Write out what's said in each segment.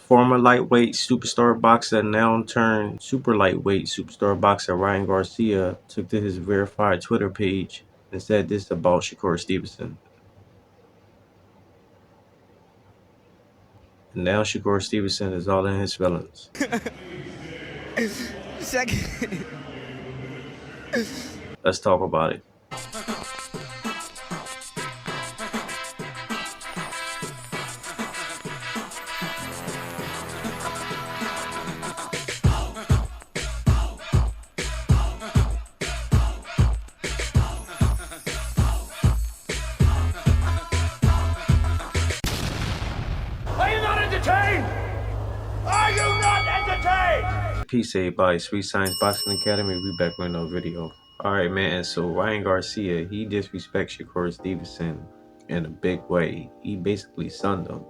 Former lightweight superstar boxer, now turned super lightweight superstar boxer Ryan Garcia took to his verified Twitter page and said this about Shakur Stevenson. And now Shakur Stevenson is all in his feelings. Second. Let's talk about it. Are you not entertained? Are you not entertained? Peace, everybody. Sweet Science Boxing Academy. We back with another video. Alright, man. So Ryan Garcia, he disrespects Shakur Stevenson in a big way. He basically sunned him.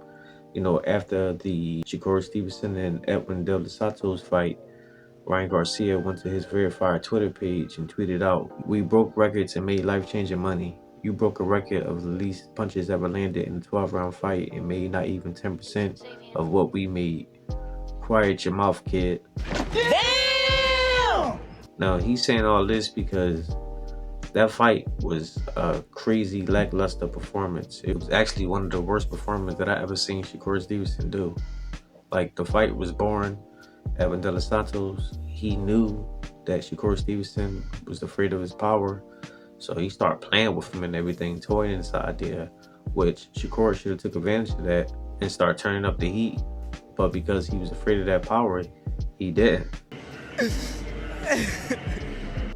You know, after the Shakur Stevenson and Edwin De Los Santos fight, Ryan Garcia went to his verified Twitter page and tweeted out, "We broke records and made life-changing money. You broke a record of the least punches ever landed in a 12-round fight and made not even 10% of what we made. Quiet your mouth, kid." Damn! Now, he's saying all this because that fight was a crazy lackluster performance. It was actually one of the worst performances that I ever seen Shakur Stevenson do. Like, the fight was boring. Edwin De Los Santos, he knew that Shakur Stevenson was afraid of his power, so he started playing with him and everything, toying this idea, which Shakur should have took advantage of that and started turning up the heat. But because he was afraid of that power, he didn't.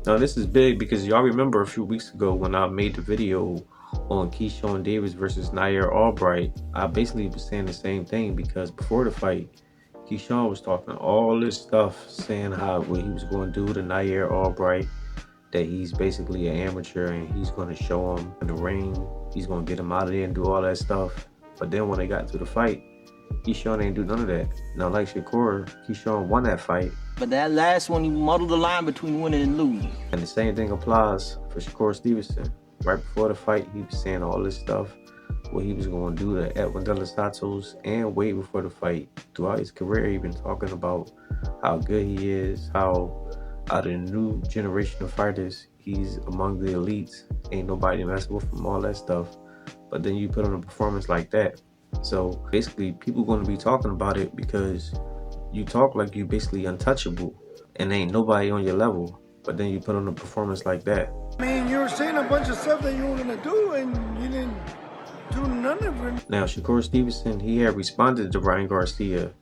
Now this is big because y'all remember a few weeks ago when I made the video on Keyshawn Davis versus Nair Albright, I basically was saying the same thing because before the fight, Keyshawn was talking all this stuff, saying how what he was going to do to Nair Albright, that he's basically an amateur and he's going to show him in the ring, he's going to get him out of there and do all that stuff. But then when they got to the fight, Keyshawn ain't do none of that. Now, like Shakur, Keyshawn won that fight. But that last one, you muddled the line between winning and losing. And the same thing applies for Shakur Stevenson. Right before the fight, he was saying all this stuff, what he was going to do to Edwin De Los Santos, and way before the fight. Throughout his career, he's been talking about how good he is, how out of the new generation of fighters, he's among the elites. Ain't nobody messing with him, all that stuff. But then you put on a performance like that. So basically, people going to be talking about it because you talk like you basically untouchable and ain't nobody on your level. But then you put on a performance like that. I mean, you were saying a bunch of stuff that you were gonna do, and you didn't do none of it. Now, Shakur Stevenson, he had responded to Ryan Garcia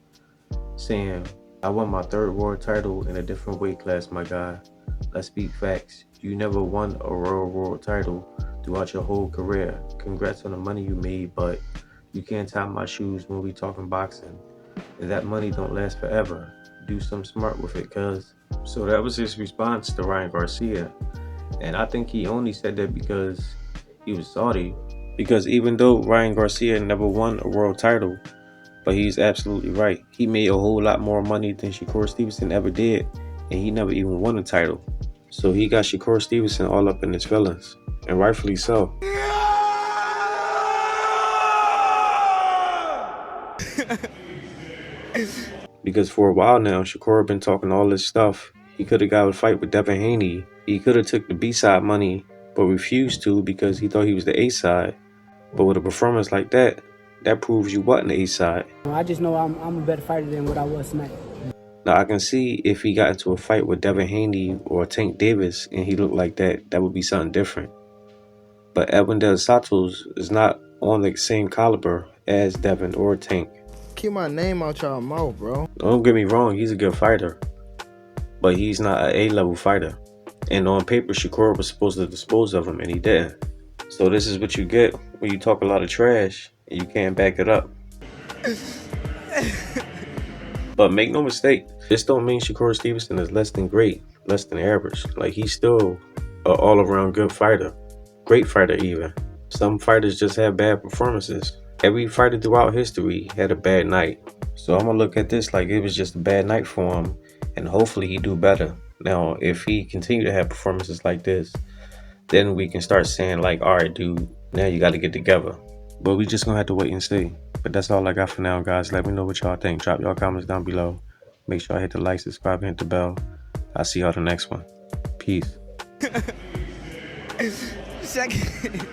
saying, "I won my third world title in a different weight class, my guy. Let's speak facts. You never won a world title throughout your whole career. Congrats on the money you made, but you can't tie my shoes when we talking boxing. And that money don't last forever. Do something smart with it, cuz." So that was his response to Ryan Garcia. And I think he only said that because he was salty. Because even though Ryan Garcia never won a world title, but he's absolutely right. He made a whole lot more money than Shakur Stevenson ever did. And he never even won a title. So he got Shakur Stevenson all up in his feelings. And rightfully so. Because for a while now, Shakur been talking all this stuff. He could have got a fight with Devin Haney. He could have took the B-side money, but refused to because he thought he was the A-side. But with a performance like that, that proves you wasn't the A-side. I just know I'm a better fighter than what I was tonight. Now I can see if he got into a fight with Devin Haney or Tank Davis and he looked like that, that would be something different. But Edwin De Los Santos is not on the same caliber as Devin or Tank. Keep my name out y'all mouth, bro. Don't get me wrong, he's a good fighter, but he's not an A-level fighter. And on paper, Shakur was supposed to dispose of him, and he didn't. So this is what you get when you talk a lot of trash and you can't back it up. But make no mistake, this don't mean Shakur Stevenson is less than great, less than average. Like, he's still an all-around good fighter, great fighter even. Some fighters just have bad performances. Every fighter throughout history had a bad night. So I'm gonna look at this like it was just a bad night for him, and hopefully he do better. Now, if he continue to have performances like this, then we can start saying like, all right, dude, now you got to get together. But we just gonna have to wait and see. But that's all I got for now, guys. Let me know what y'all think. Drop y'all comments down below. Make sure I hit the like, subscribe, and hit the bell. I'll see y'all the next one. Peace. Second.